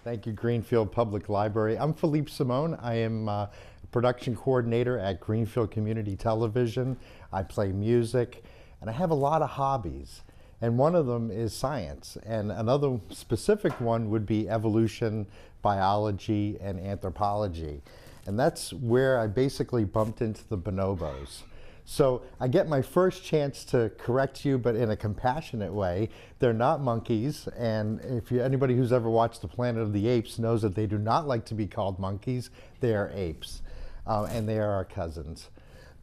Thank you, Greenfield Public Library. I'm Philippe Simone. I am a production coordinator at Greenfield Community Television. I play music, and I have a lot of hobbies. And one of them is science. And another specific one would be evolution, biology, and anthropology. And that's where I basically bumped into the bonobos. So I get my first chance to correct you, but in a compassionate way. They're not monkeys, and if anybody who's ever watched The Planet of the Apes knows that they do not like to be called monkeys. They are apes, and they are our cousins.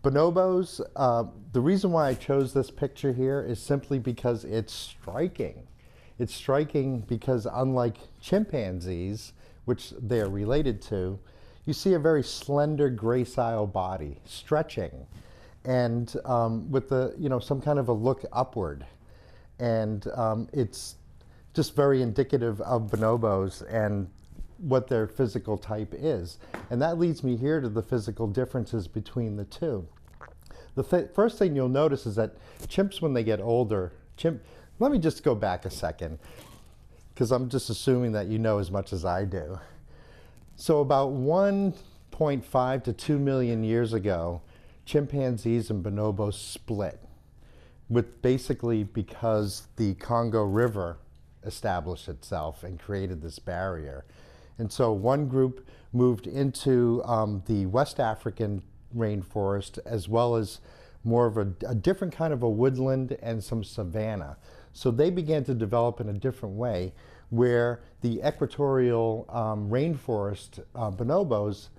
Bonobos, the reason why I chose this picture here is simply because it's striking. It's striking because unlike chimpanzees, which they are related to, you see a very slender, gracile body, stretching, and with the, some kind of a look upward. And it's just very indicative of bonobos and what their physical type is. And that leads me here to the physical differences between the two. The first thing you'll notice is that chimps, when they get older, let me just go back a second, because I'm just assuming that you know as much as I do. So about 1.5 to 2 million years ago, chimpanzees and bonobos split, basically because the Congo River established itself and created this barrier. And so one group moved into the West African rainforest, as well as more of a different kind of a woodland and some savanna. So they began to develop in a different way, where the equatorial rainforest bonobos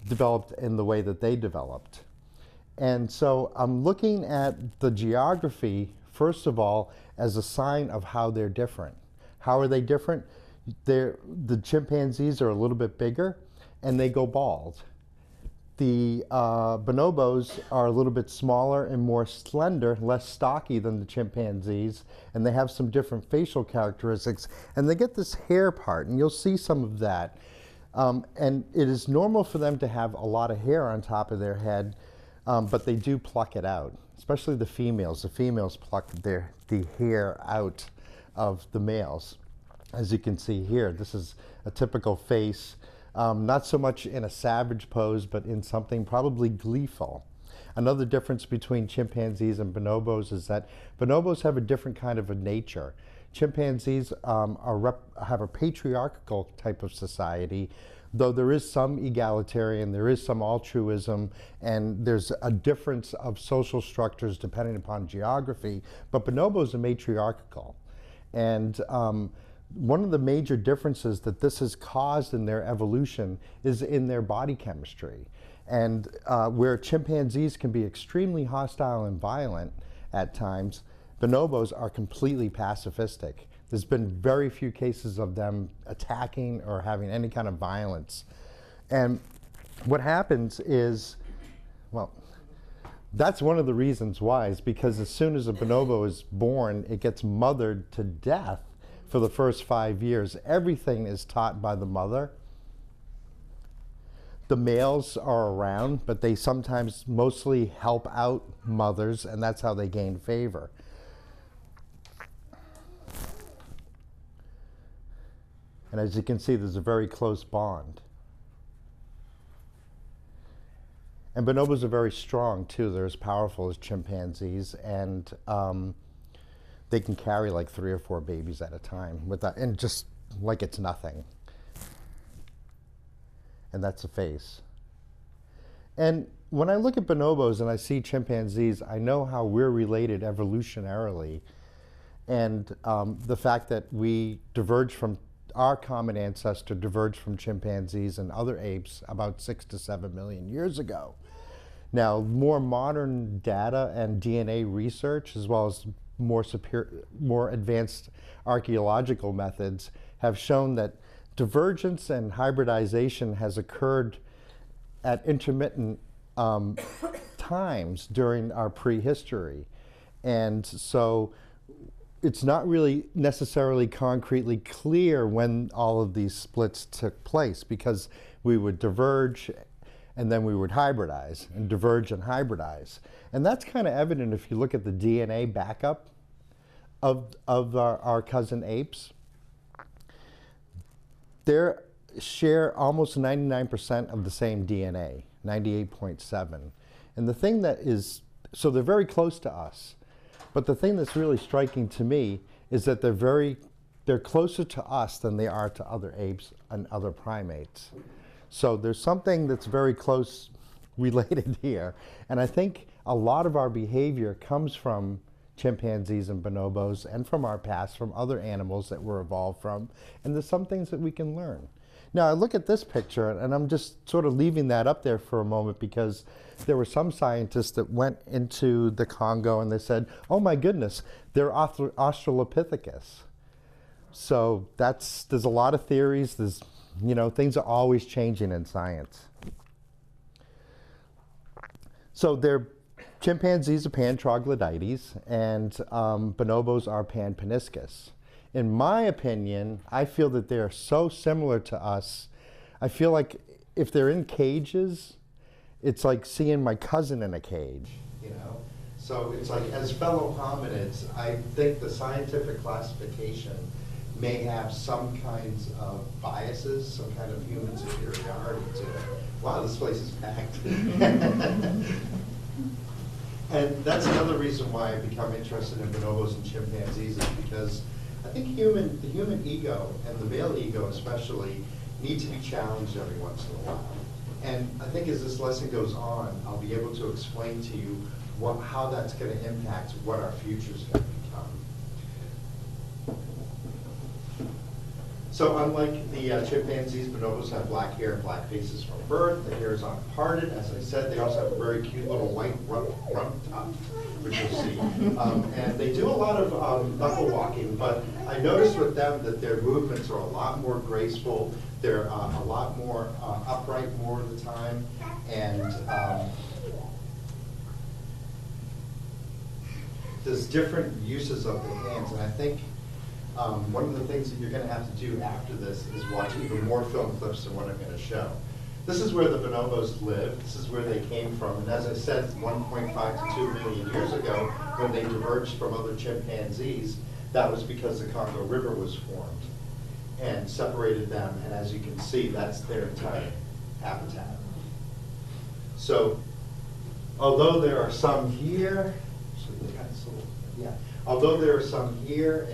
developed in the way that they developed. And so I'm looking at the geography, first of all, as a sign of how they're different. How are they different? The chimpanzees are a little bit bigger, and they go bald. The bonobos are a little bit smaller and more slender, less stocky than the chimpanzees, and they have some different facial characteristics. And they get this hair part, and you'll see some of that. And it is normal for them to have a lot of hair on top of their head, but they do pluck it out, especially the females. The females pluck the hair out of the males. As you can see here, this is a typical face, not so much in a savage pose, but in something probably gleeful. Another difference between chimpanzees and bonobos is that bonobos have a different kind of a nature. Chimpanzees have a patriarchal type of society, though there is some egalitarian, there is some altruism, and there's a difference of social structures depending upon geography, but bonobos are matriarchal. And one of the major differences that this has caused in their evolution is in their body chemistry. And where chimpanzees can be extremely hostile and violent at times, bonobos are completely pacifistic. There's been very few cases of them attacking or having any kind of violence. And what happens is, well, that's one of the reasons why, is because as soon as a bonobo is born, it gets mothered to death for the first 5 years. Everything is taught by the mother. The males are around, but they sometimes mostly help out mothers, and that's how they gain favor. And as you can see, there's a very close bond. And bonobos are very strong too. They're as powerful as chimpanzees, and they can carry like 3 or 4 babies at a time and just like it's nothing. And that's a face. And when I look at bonobos and I see chimpanzees, I know how we're related evolutionarily, and the fact that we diverged from our common ancestor diverged from chimpanzees and other apes about 6 to 7 million years ago. Now, more modern data and DNA research, as well as more advanced archaeological methods, have shown that divergence and hybridization has occurred at intermittent times during our prehistory. And so it's not really necessarily concretely clear when all of these splits took place, because we would diverge and then we would hybridize and diverge and hybridize. And that's kind of evident if you look at the DNA backup of our cousin apes. They share almost 99% of the same DNA, 98.7. And the thing that is, so they're very close to us. But the thing that's really striking to me is that they're closer to us than they are to other apes and other primates. So there's something that's very close related here. And I think a lot of our behavior comes from chimpanzees and bonobos and from our past, from other animals that we're evolved from. And there's some things that we can learn. Now, I look at this picture, and I'm just sort of leaving that up there for a moment because there were some scientists that went into the Congo and they said, oh my goodness, they're Australopithecus. So there's a lot of theories. There's, things are always changing in science. So chimpanzees are pan-troglodytes, and bonobos are pan-peniscus. In my opinion, I feel that they're so similar to us. I feel like if they're in cages, it's like seeing my cousin in a cage, So it's like, as fellow hominids, I think the scientific classification may have some kinds of biases, some kind of human superiority to it. Wow, this place is packed. And that's another reason why I've become interested in bonobos and chimpanzees, is because I think the human ego, and the male ego especially, need to be challenged every once in a while. And I think as this lesson goes on, I'll be able to explain to you how that's going to impact what our future's going to become. So unlike the chimpanzees, bonobos have black hair and black faces from birth. The hair is unparted. As I said, they also have a very cute little white rump top, which you'll see. And they do a lot of knuckle walking, but I noticed with them that their movements are a lot more graceful. They're a lot more upright more of the time. And there's different uses of the hands. And I think one of the things that you're going to have to do after this is watch even more film clips than what I'm going to show. This is where the bonobos live. This is where they came from. And as I said, 1.5 to 2 million years ago, when they diverged from other chimpanzees, that was because the Congo River was formed and separated them. And as you can see, that's their entire habitat. So although there are some here, although there are some here,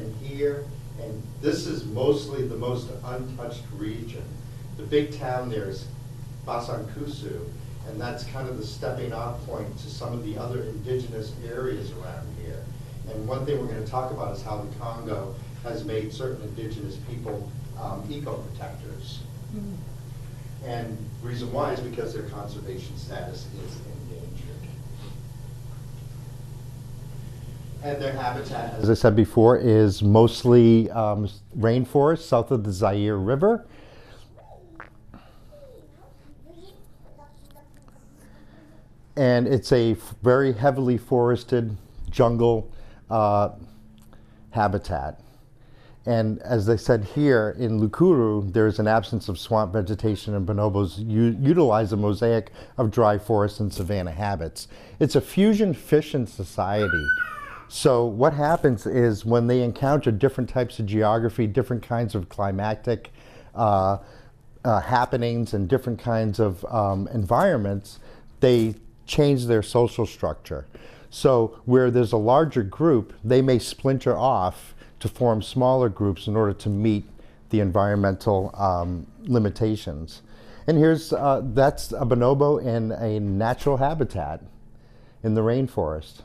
and this is mostly the most untouched region. The big town there is Basankusu, and that's kind of the stepping off point to some of the other indigenous areas around here. And one thing we're going to talk about is how the Congo has made certain indigenous people eco-protectors. Mm-hmm. And the reason why is because their conservation status is endangered. And their habitat, as I said before, is mostly rainforest south of the Zaire River. And it's a very heavily forested jungle habitat. And as I said here, in Lukuru, there's an absence of swamp vegetation, and bonobos utilize a mosaic of dry forest and savanna habits. It's a fusion fission society. So what happens is when they encounter different types of geography, different kinds of climatic happenings, and different kinds of environments, they change their social structure. So where there's a larger group, they may splinter off to form smaller groups in order to meet the environmental limitations. And here's, that's a bonobo in a natural habitat in the rainforest.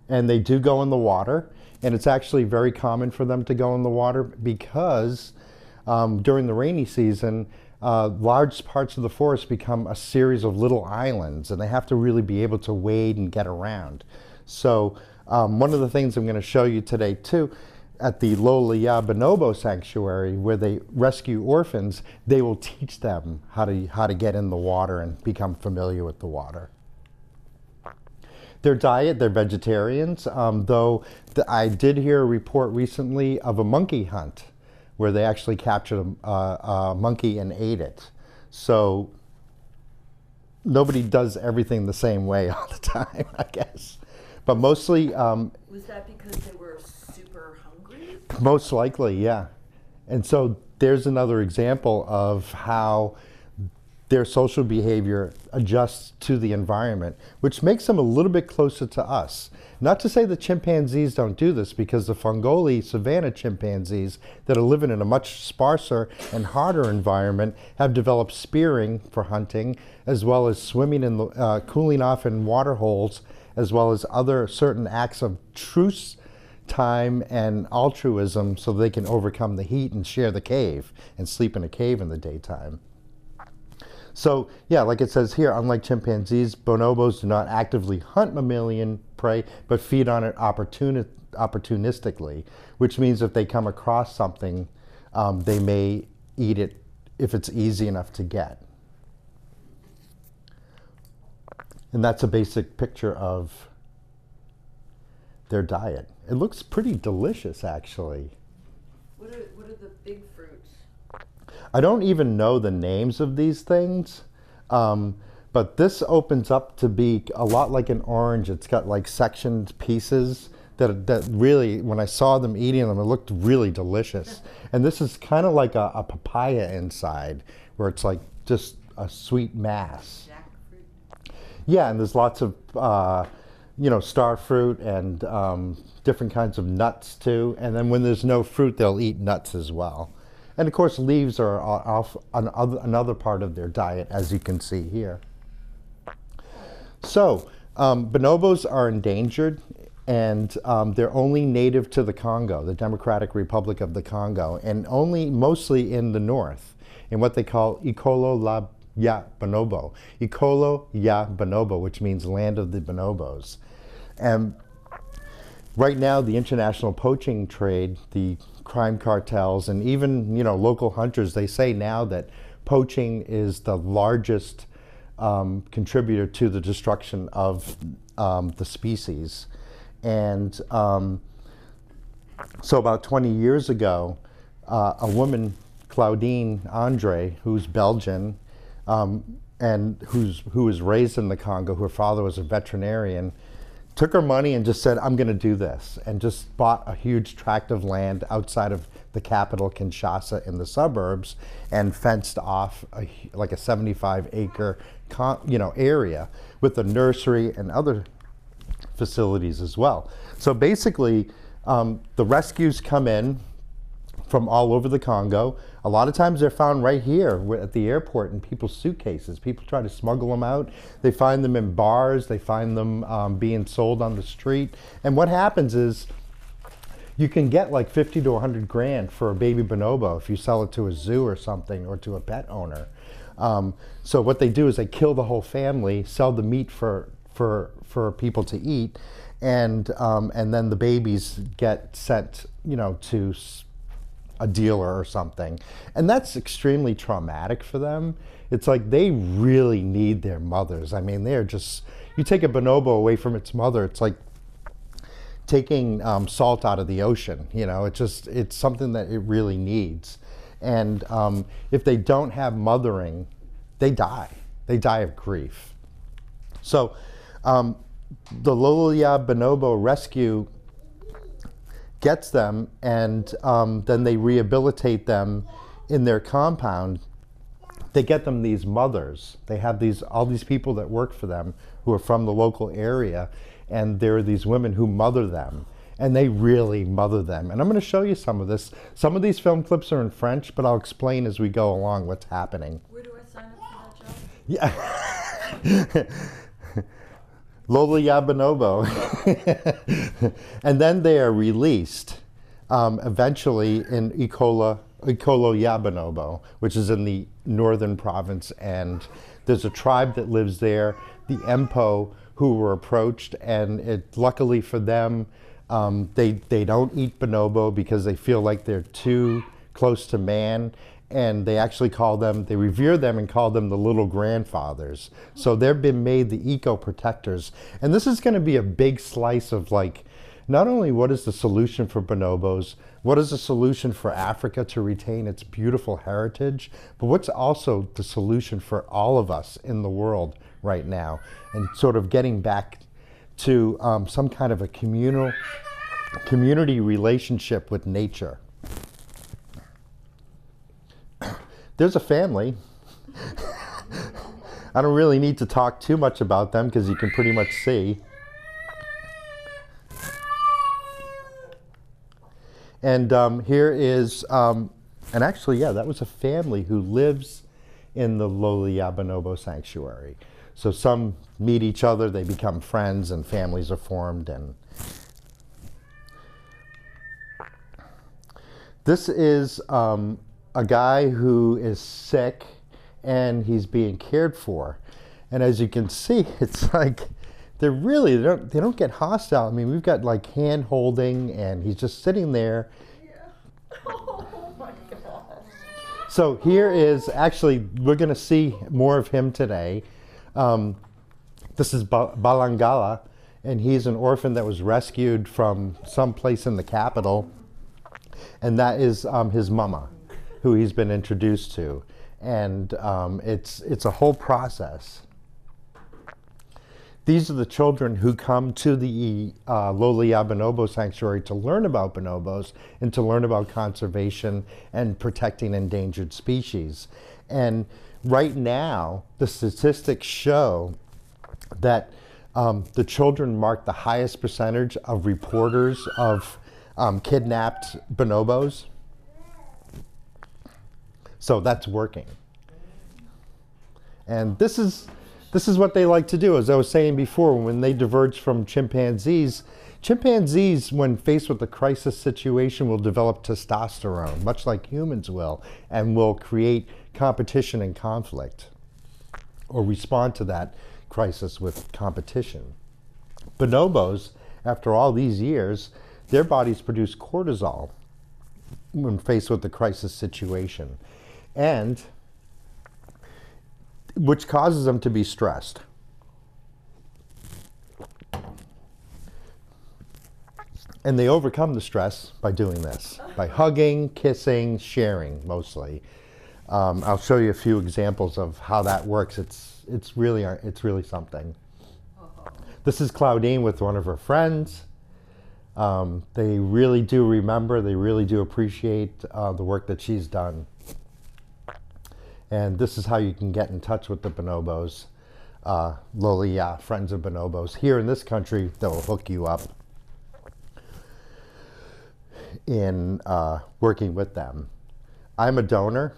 And they do go in the water, and it's actually very common for them to go in the water because during the rainy season, large parts of the forest become a series of little islands, and they have to really be able to wade and get around. So one of the things I'm going to show you today too, at the Lola Bonobo Sanctuary, where they rescue orphans, they will teach them how to get in the water and become familiar with the water. Their diet, they're vegetarians, though I did hear a report recently of a monkey hunt where they actually captured a monkey and ate it. So nobody does everything the same way all the time, I guess. But mostly... was that because they were super hungry? Most likely, yeah. And so there's another example of how their social behavior adjusts to the environment, which makes them a little bit closer to us. Not to say the chimpanzees don't do this, because the Fongoli savanna chimpanzees that are living in a much sparser and harder environment have developed spearing for hunting, as well as swimming in the, cooling off in water holes, as well as other certain acts of truce time and altruism so they can overcome the heat and share the cave and sleep in a cave in the daytime. So yeah, like it says here, unlike chimpanzees, bonobos do not actively hunt mammalian prey, but feed on it opportunistically, which means if they come across something, they may eat it if it's easy enough to get. And that's a basic picture of their diet. It looks pretty delicious, actually. What are the big fruits? I don't even know the names of these things, but this opens up to be a lot like an orange. It's got like sectioned pieces that really, when I saw them eating them, it looked really delicious. And this is kind of like a papaya inside, where it's like just a sweet mass. Jackfruit? Yeah, and there's lots of star fruit and different kinds of nuts too. And then when there's no fruit, they'll eat nuts as well. And of course, leaves are another part of their diet, as you can see here. So, bonobos are endangered, and they're only native to the Congo, the Democratic Republic of the Congo, and mostly in the north, in what they call Ikolo ya Bonobo. Ikolo ya Bonobo, which means land of the bonobos. And right now, the international poaching trade, the crime cartels, and even local hunters, they say now that poaching is the largest contributor to the destruction of the species. And so about 20 years ago, a woman, Claudine Andre, who's Belgian, and who was raised in the Congo, her father was a veterinarian, took her money and just said, I'm going to do this, and just bought a huge tract of land outside of the capital, Kinshasa, in the suburbs, and fenced off like a 75-acre area with a nursery and other facilities as well. So basically, the rescues come in from all over the Congo. A lot of times they're found right here at the airport in people's suitcases. People try to smuggle them out. They find them in bars. They find them being sold on the street. And what happens is you can get like 50 to 100 grand for a baby bonobo if you sell it to a zoo or something, or to a pet owner. So what they do is they kill the whole family, sell the meat for people to eat, and then the babies get sent to a dealer or something. And that's extremely traumatic for them. It's like they really need their mothers. I mean, they're just, you take a bonobo away from its mother, it's like taking salt out of the ocean. It's something that it really needs. And if they don't have mothering, they die. They die of grief. So the Lola Bonobo Rescue gets them, and then they rehabilitate them in their compound. They get them these mothers. They have all these people that work for them who are from the local area, and there are these women who mother them, and they really mother them. And I'm going to show you some of this. Some of these film clips are in French, but I'll explain as we go along what's happening. Where do I sign up for that job? Yeah. Lola ya Bonobo. And then they are released eventually in Ikolo ya Bonobo, which is in the northern province. And there's a tribe that lives there, the Empo, who were approached. And luckily for them, They don't eat bonobo because they feel like they're too close to man, and they actually they revere them and call them the little grandfathers. So they've been made the eco-protectors. And this is going to be a big slice of like, not only what is the solution for bonobos, what is the solution for Africa to retain its beautiful heritage, but what's also the solution for all of us in the world right now, and sort of getting back to some kind of a community relationship with nature. There's a family. I don't really need to talk too much about them because you can pretty much see. And here is, and actually, yeah, that was a family who lives in the Lola Bonobo Sanctuary. So some meet each other, they become friends, and families are formed. And this is a guy who is sick and he's being cared for. And as you can see, it's like they don't get hostile. I mean, we've got like hand holding, and he's just sitting there. Yeah. Oh my gosh. So here is actually, we're going to see more of him today. This is Balangala, and he's an orphan that was rescued from some place in the capital. And that is his mama, who he's been introduced to. And it's a whole process. These are the children who come to the Lola Bonobo Sanctuary to learn about bonobos and to learn about conservation and protecting endangered species. And right now, the statistics show that the children mark the highest percentage of reporters of kidnapped bonobos. So that's working. And this is what they like to do. As I was saying before, when they diverge from chimpanzees, when faced with a crisis situation, will develop testosterone, much like humans will, and will create competition and conflict, or respond to that crisis with competition. Bonobos, after all these years, their bodies produce cortisol when faced with the crisis situation, and which causes them to be stressed. And they overcome the stress by doing this, by hugging, kissing, sharing, mostly. I'll show you a few examples of how that works. It's really something. This is Claudine with one of her friends. They really do remember, they really do appreciate the work that she's done. And this is how you can get in touch with the bonobos. Lola, Friends of Bonobos. Here in this country, they'll hook you up in working with them. I'm a donor,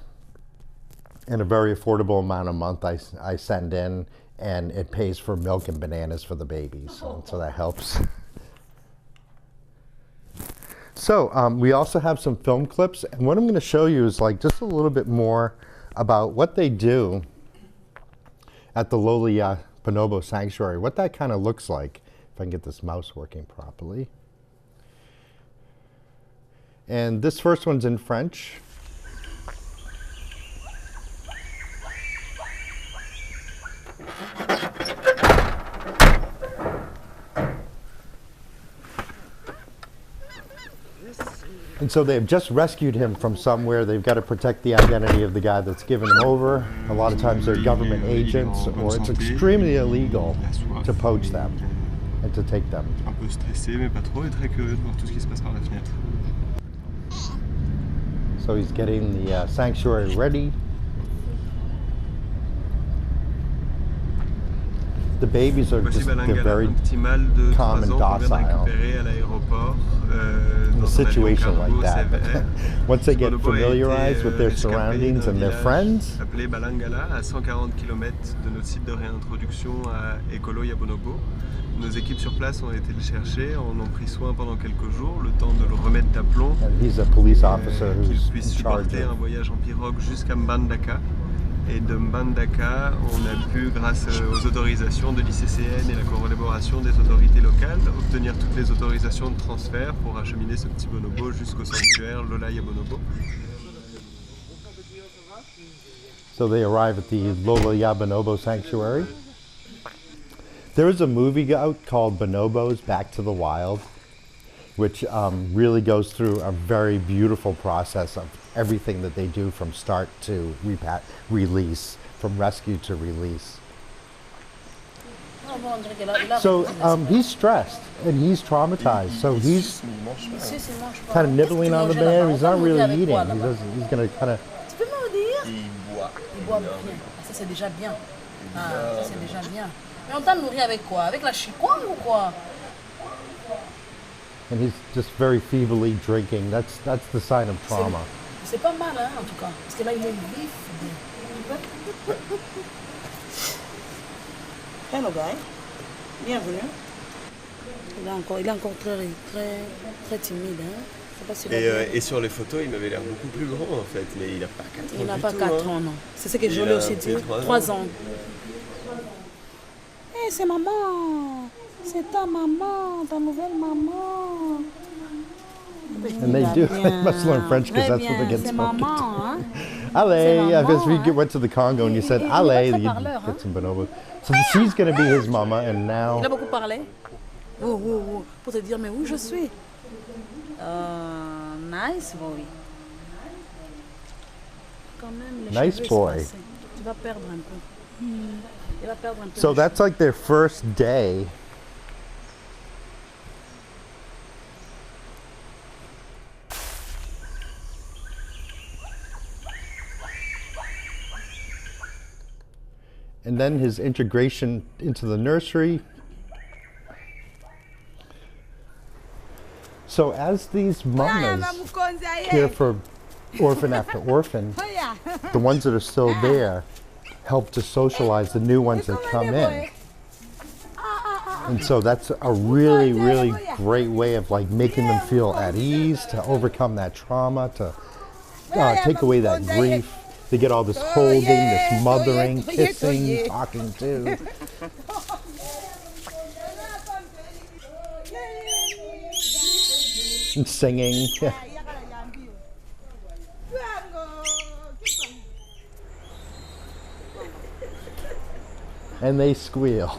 and a very affordable amount a month I send in, and it pays for milk and bananas for the babies, so that helps. So we also have some film clips, and what I'm going to show you is like just a little bit more about what they do at the Lola Bonobo Sanctuary, what that kind of looks like, if I can get this mouse working properly. And this first one's in French. And so they've just rescued him from somewhere. They've got to protect the identity of the guy that's given him over. A lot of times they're government agents, or it's extremely illegal to poach them and to take them. Un peu stressé, mais pas trop, et très curieux de voir tout ce qui se passe par la fenêtre. So he's getting the sanctuary ready. The babies are just, they're very calm and docile in a situation like that. But once they get familiarized with their surroundings and their friends, appelé Balangala, à 140 km de notre site de réintroduction à Lola Bonobo. Nos équipes sur place ont été le chercher, en ont pris soin pendant quelques jours, le temps de le remettre d'aplomb, and he's a police officer qu'il who's puisse in charge supporter un of voyage en pirogue jusqu'à Mbandaka. Et de Mbandaka, on a pu, grâce aux autorisations de l'ICCN et la collaboration des autorités locales, obtenir toutes les autorisations de transfert pour acheminer ce petit bonobo jusqu'au sanctuaire Lola et Bonobo. So they arrive at the Lola Bonobo Sanctuary. There is a movie out called Bonobos Back to the Wild, which really goes through a very beautiful process of everything that they do from start to release, from rescue to release. So he's stressed and he's traumatized. So he's kind of nibbling on the banana. He's not really eating. He's going to kind of... Tu peux me dire? Il boit bien. Ça c'est déjà bien. Ça c'est déjà bien. Mais on t'a nourri avec quoi? Avec la chicoine ou quoi? And he's just very feebly drinking. That's the sign of trauma. C'est pas mal, hein, en tout cas. Parce que là, il est vif. Hello, guy. Bienvenue. Il est encore très timide. Hein. Pas si et sur les photos, il m'avait l'air beaucoup plus grand, en fait. Mais il n'a pas 4 ans. Il n'a pas 4 ans, non. C'est ce que je lui ai aussi dit. 3 ans. Hey, c'est maman. C'est ta maman, ta nouvelle maman. And they must learn French because that's what they get spoken to. Allez, I guess we went to the Congo and you said allez, you get some bonobos. So she's going to be his mama and now... Il a beaucoup parlé. Pour te dire, mais où je suis. Nice boy. Quand même, nice boy. Tu vas perdre un peu. Il va perdre un peu. So that's like their first day. And then his integration into the nursery. So as these mamas care for orphan after orphan, the ones that are still there help to socialize the new ones that come in. And so that's a really, really great way of like making them feel at ease, to overcome that trauma, to take away that grief. They get all this holding, this mothering, kissing, talking to. And singing. And they squeal.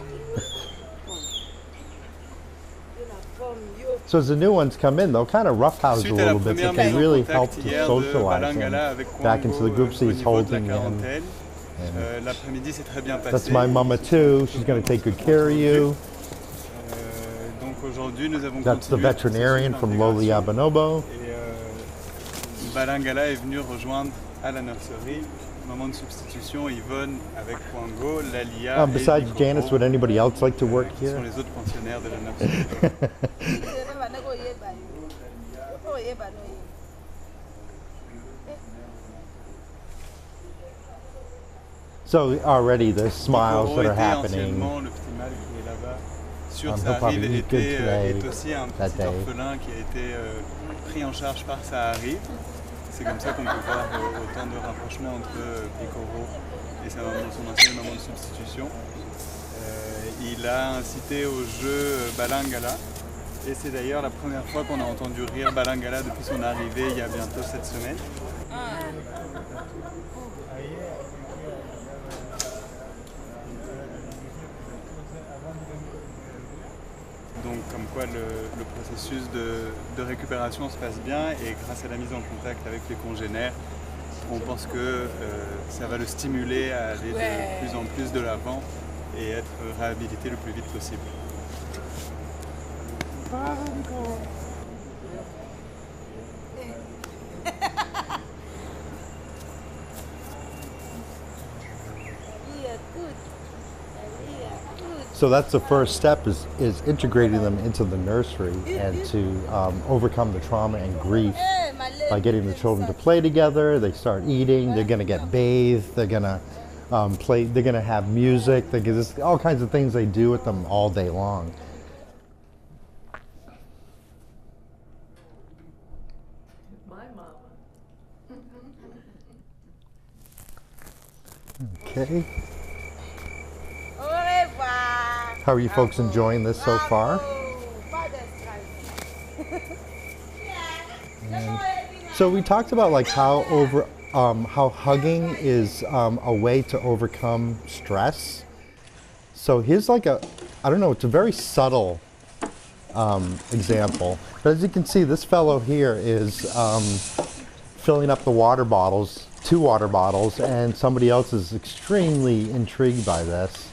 So as the new ones come in, they'll kind of roughhouse a little bit, but they really help to socialize them back into the groups he's holding in. That's my mama too. She's going to take good care of you. That's the veterinarian from Lola Bonobo. Balangala est venu rejoindre à la nursery. Moment de substitution, Yvonne avec Poingo, Lalia. Besides Janice, would anybody else like to work here? Ce sont les autres pensionnaires de la nursery. So already the smiles that are happening. Sur sa rive est aussi un petit orphelin qui a été pris en charge par sa rive. C'est comme ça qu'on peut voir autant de rapprochements entre Picoro et son ancienne maman de substitution. Il a incité au jeu Balangala et c'est d'ailleurs la première fois qu'on a entendu rire Balangala depuis son arrivée il y a bientôt 7 semaines. Donc comme quoi le processus de récupération se passe bien et grâce à la mise en contact avec les congénères, on pense que ça va le stimuler à aller de plus en plus de l'avant et être réhabilité le plus vite possible. So that's the first step, is integrating them into the nursery and to overcome the trauma and grief by getting the children to play together. They start eating, they're going to get bathed, they're going to play, they're going to have music, there's all kinds of things they do with them all day long. Okay. How are you folks enjoying this so far? And so we talked about like how hugging is a way to overcome stress. So here's like I don't know, it's a very subtle example. But as you can see, this fellow here is filling up the water bottles, 2 water bottles, and somebody else is extremely intrigued by this.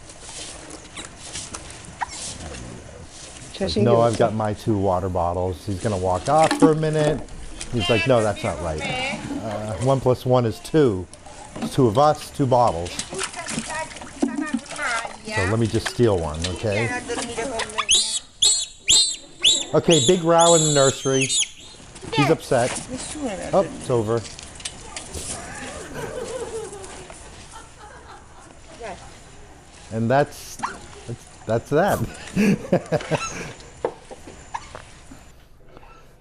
Like, no, I've got my 2 water bottles. He's gonna walk off for a minute. He's like, no, that's not right. 1 + 1 is 2. It's 2 of us, 2 bottles. So let me just steal one, okay? Okay, big row in the nursery. He's upset. Oh, it's over. And that's that.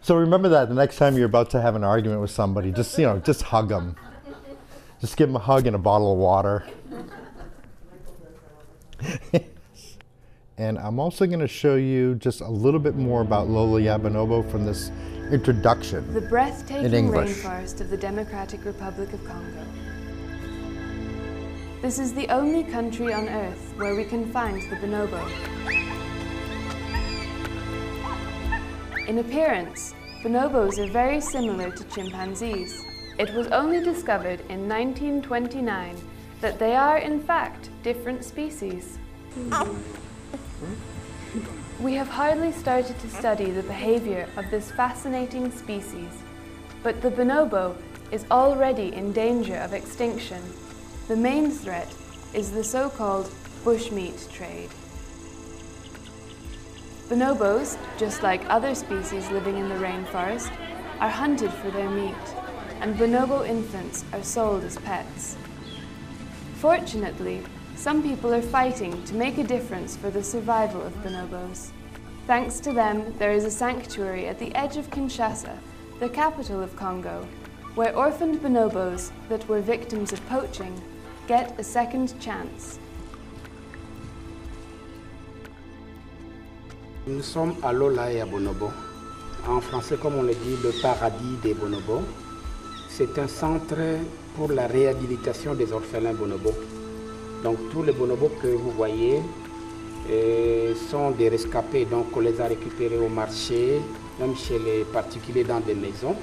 So remember that the next time you're about to have an argument with somebody, just hug them. Just give them a hug and a bottle of water. And I'm also going to show you just a little bit more about Lola Bonobo from this introduction. The breathtaking in English. rainforest of the Democratic Republic of Congo. This is the only country on Earth where we can find the bonobo. In appearance, bonobos are very similar to chimpanzees. It was only discovered in 1929 that they are in fact different species. We have hardly started to study the behavior of this fascinating species, but the bonobo is already in danger of extinction. The main threat is the so-called bushmeat trade. Bonobos, just like other species living in the rainforest, are hunted for their meat, and bonobo infants are sold as pets. Fortunately, some people are fighting to make a difference for the survival of bonobos. Thanks to them, there is a sanctuary at the edge of Kinshasa, the capital of Congo, where orphaned bonobos that were victims of poaching get a second chance. Nous sommes à Lola et à Bonobo. En français, comme on le dit, le paradis des bonobos. C'est un centre pour la réhabilitation des orphelins bonobos. Donc tous les bonobos que vous voyez sont des rescapés. Donc on les a récupérés au marché, même chez les particuliers dans des maisons.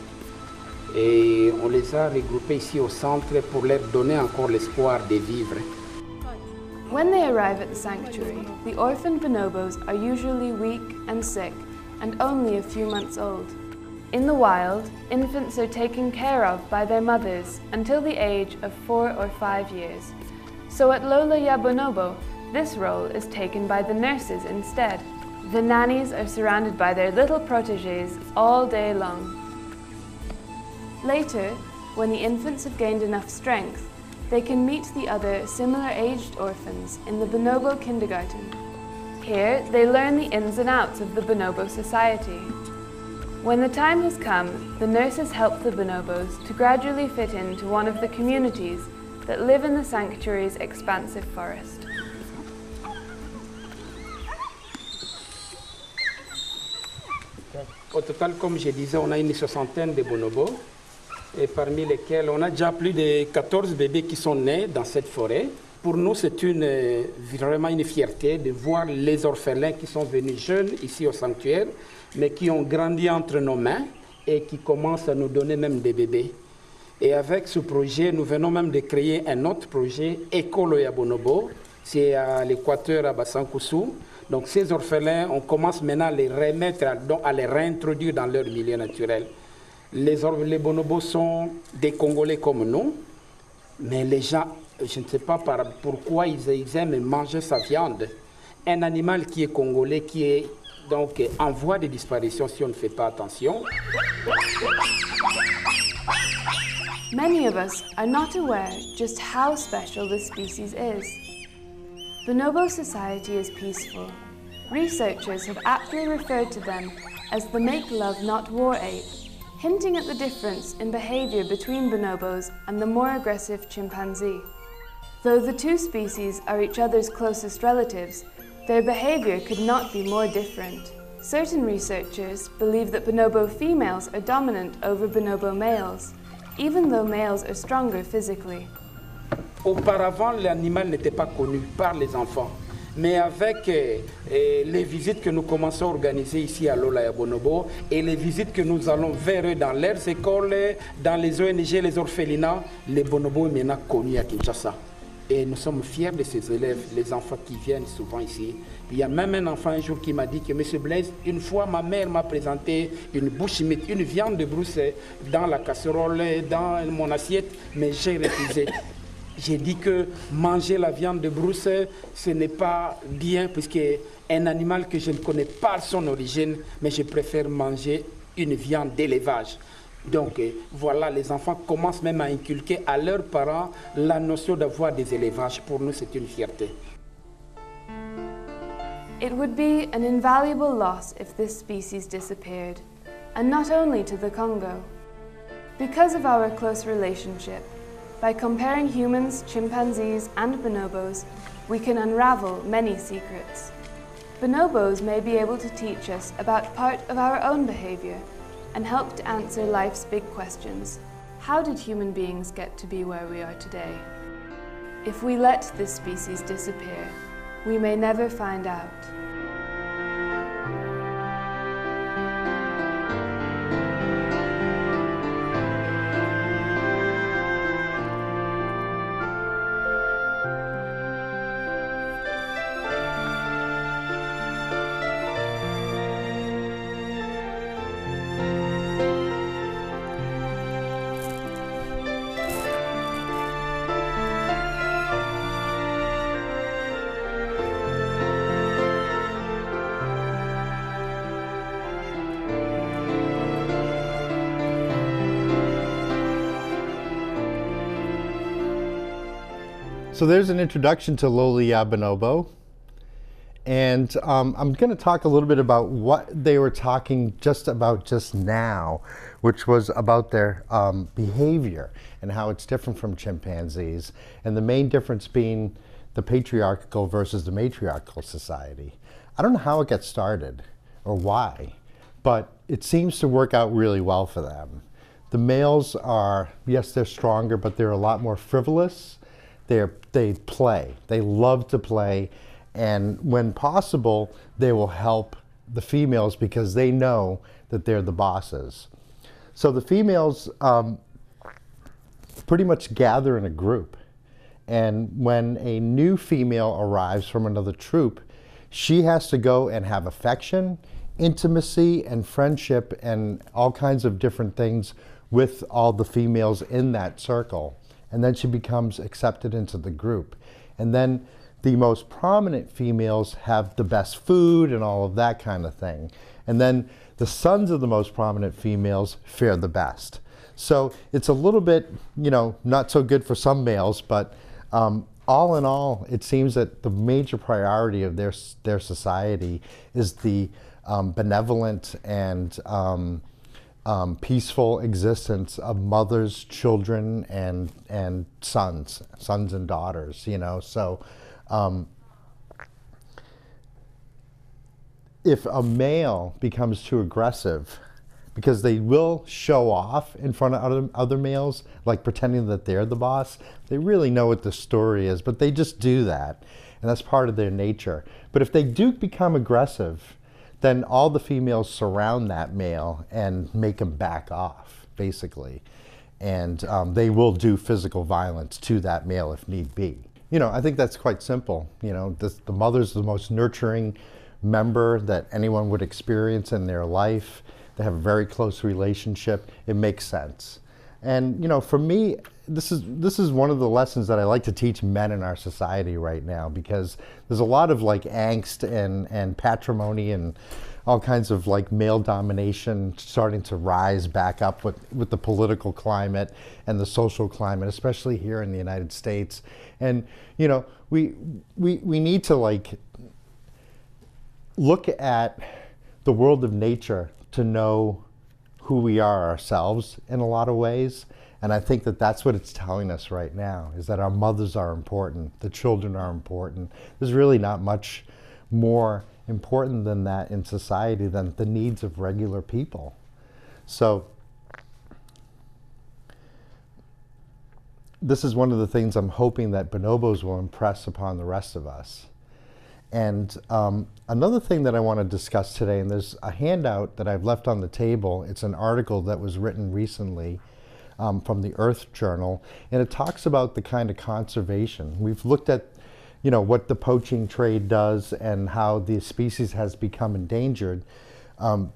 Et on les a regroupés ici au centre pour leur donner encore l'espoir de vivre. When they arrive at the sanctuary, the orphaned bonobos are usually weak and sick and only a few months old. In the wild, infants are taken care of by their mothers until the age of 4 or 5 years. So at Lola Bonobo, this role is taken by the nurses instead. The nannies are surrounded by their little protégés all day long. Later, when the infants have gained enough strength, they can meet the other similar-aged orphans in the bonobo kindergarten. Here, they learn the ins and outs of the bonobo society. When the time has come, the nurses help the bonobos to gradually fit into one of the communities that live in the sanctuary's expansive forest. Au total, comme je disais, on a une 60aine de bonobos, et parmi lesquels on a déjà plus de 14 bébés qui sont nés dans cette forêt. Pour nous, c'est vraiment une fierté de voir les orphelins qui sont venus jeunes ici au sanctuaire, mais qui ont grandi entre nos mains et qui commencent à nous donner même des bébés. Et avec ce projet, nous venons même de créer un autre projet, École à Bonobo, c'est à l'Équateur, à Bassankoussou. Donc ces orphelins, on commence maintenant à les remettre, à les réintroduire dans leur milieu naturel. Les bonobos sont des Congolais comme nous, mais les gens, je ne sais pas pourquoi ils aiment manger sa viande. Un animal qui est congolais, qui est donc en voie de disparition si on ne fait pas attention. Many of us are not aware just how special this species is. Bonobo society is peaceful. Researchers have aptly referred to them as the make-love not war ape, hinting at the difference in behavior between bonobos and the more aggressive chimpanzee. Though the two species are each other's closest relatives, their behavior could not be more different. Certain researchers believe that bonobo females are dominant over bonobo males, even though males are stronger physically. Auparavant, l'animal n'était pas connu par les enfants. Mais avec les visites que nous commençons à organiser ici à Lola et à Bonobo et les visites que nous allons vers eux dans leurs écoles, dans les ONG, les orphelinats, les bonobos sont maintenant connus à Kinshasa. Et nous sommes fiers de ces élèves, les enfants qui viennent souvent ici. Il y a même un enfant un jour qui m'a dit que Monsieur Blaise, une fois ma mère m'a présenté une bushmeat, une viande de brousse dans la casserole, dans mon assiette, mais j'ai refusé. J'ai dit que manger la viande de brousse, ce n'est pas bien, puisque un animal que je ne connais pas son origine, mais je préfère manger une viande d'élevage. Donc voilà, les enfants commencent même à inculquer à leurs parents la notion d'avoir des élevages. Pour nous, c'est une fierté. It would be an invaluable loss if this species disappeared, and not only to the Congo. Because of our close relationship, by comparing humans, chimpanzees, and bonobos, we can unravel many secrets. Bonobos may be able to teach us about part of our own behavior and help to answer life's big questions. How did human beings get to be where we are today? If we let this species disappear, we may never find out. So there's an introduction to Lola Bonobo, and I'm going to talk a little bit about what they were talking just now, which was about their behavior and how it's different from chimpanzees, and the main difference being the patriarchal versus the matriarchal society. I don't know how it got started or why, but it seems to work out really well for them. The males are, yes, they're stronger, but they're a lot more frivolous. They play. They love to play, and when possible, they will help the females because they know that they're the bosses. So the females pretty much gather in a group, and when a new female arrives from another troop, she has to go and have affection, intimacy, and friendship, and all kinds of different things with all the females in that circle. And then she becomes accepted into the group. And then the most prominent females have the best food and all of that kind of thing. And then the sons of the most prominent females fare the best. So it's a little bit, not so good for some males, but all in all, it seems that the major priority of their society is the benevolent and peaceful existence of mothers, children, and sons and daughters, So if a male becomes too aggressive, because they will show off in front of other males, like pretending that they're the boss, they really know what the story is, but they just do that, and that's part of their nature. But if they do become aggressive, then all the females surround that male and make him back off, basically. And they will do physical violence to that male if need be. I think that's quite simple. The mother's the most nurturing member that anyone would experience in their life. They have a very close relationship. It makes sense. And for me, this is one of the lessons that I like to teach men in our society right now, because there's a lot of angst and patrimony and all kinds of male domination starting to rise back up with the political climate and the social climate, especially here in the United States. And we need to look at the world of nature to know who we are ourselves in a lot of ways. And I think that that's what it's telling us right now, is that our mothers are important, the children are important. There's really not much more important than that in society than the needs of regular people. So this is one of the things I'm hoping that bonobos will impress upon the rest of us. And another thing that I want to discuss today, and there's a handout that I've left on the table. It's an article that was written recently from the Earth Journal, and it talks about the kind of conservation. We've looked at, what the poaching trade does and how the species has become endangered. And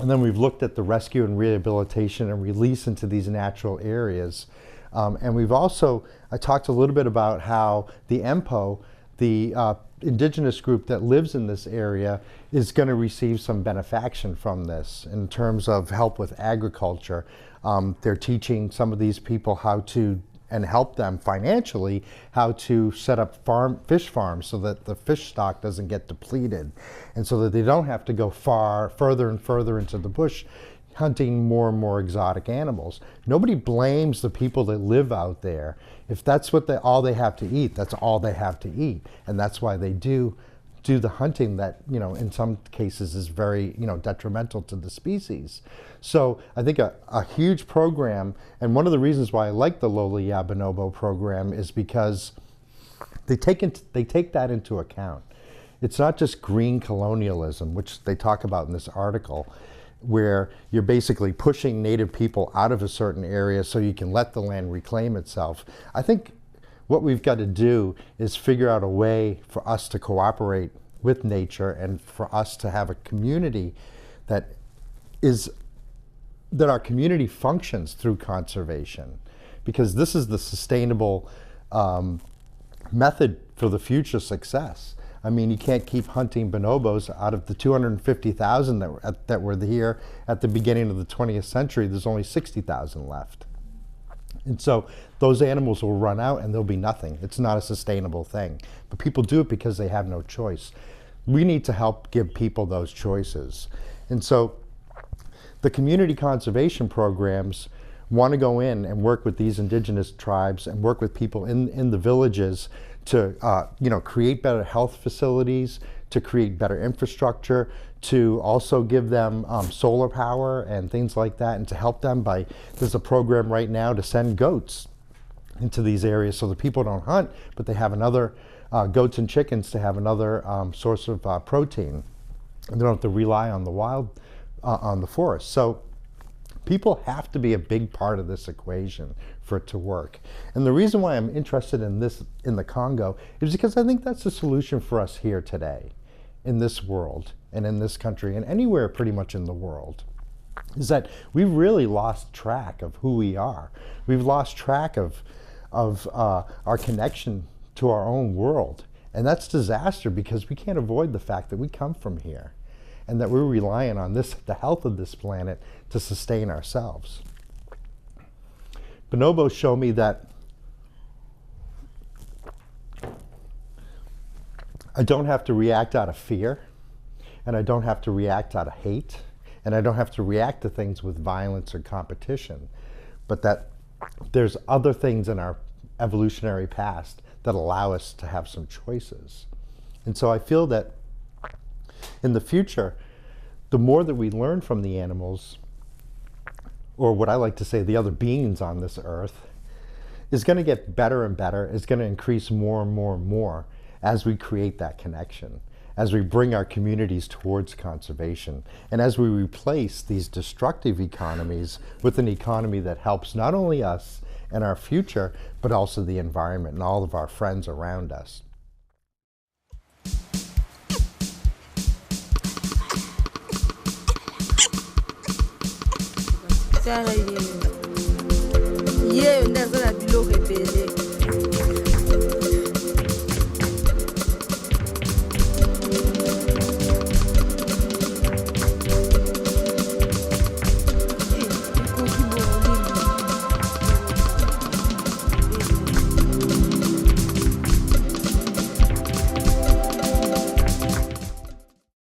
then we've looked at the rescue and rehabilitation and release into these natural areas. And we've also, I talked a little bit about how the EMPO, the indigenous group that lives in this area, is going to receive some benefaction from this in terms of help with agriculture. They're teaching some of these people how to, and help them financially, how to set up fish farms so that the fish stock doesn't get depleted, and so that they don't have to go further and further into the bush hunting more and more exotic animals. Nobody blames the people that live out there. If that's what all they have to eat, that's all they have to eat. And that's why they do the hunting that, in some cases is very, detrimental to the species. So I think a huge program, and one of the reasons why I like the Lola Bonobo program is because they take that into account. It's not just green colonialism, which they talk about in this article, where you're basically pushing native people out of a certain area so you can let the land reclaim itself. I think what we've got to do is figure out a way for us to cooperate with nature and for us to have a community that our community functions through conservation, because this is the sustainable method for the future success. I mean, you can't keep hunting bonobos. Out of the 250,000 that were here at the beginning of the 20th century, there's only 60,000 left. And so those animals will run out and there'll be nothing. It's not a sustainable thing. But people do it because they have no choice. We need to help give people those choices. And so the community conservation programs want to go in and work with these indigenous tribes and work with people in the villages to create better health facilities, to create better infrastructure, to also give them solar power and things like that, and to help them there's a program right now to send goats into these areas so that people don't hunt, but they have another, goats and chickens to have another source of protein. And they don't have to rely on on the forest. So people have to be a big part of this equation for it to work. And the reason why I'm interested in this in the Congo is because I think that's the solution for us here today, in this world and in this country and anywhere pretty much in the world, is that we've really lost track of who we are. We've lost track of our connection to our own world. And that's disaster, because we can't avoid the fact that we come from here and that we're relying on the health of this planet to sustain ourselves. Bonobos show me that I don't have to react out of fear, and I don't have to react out of hate, and I don't have to react to things with violence or competition, but that there's other things in our evolutionary past that allow us to have some choices. And so I feel that in the future, the more that we learn from the animals, or what I like to say, the other beings on this earth, is going to get better and better, is going to increase more and more and more as we create that connection, as we bring our communities towards conservation, and as we replace these destructive economies with an economy that helps not only us and our future, but also the environment and all of our friends around us. Yeah,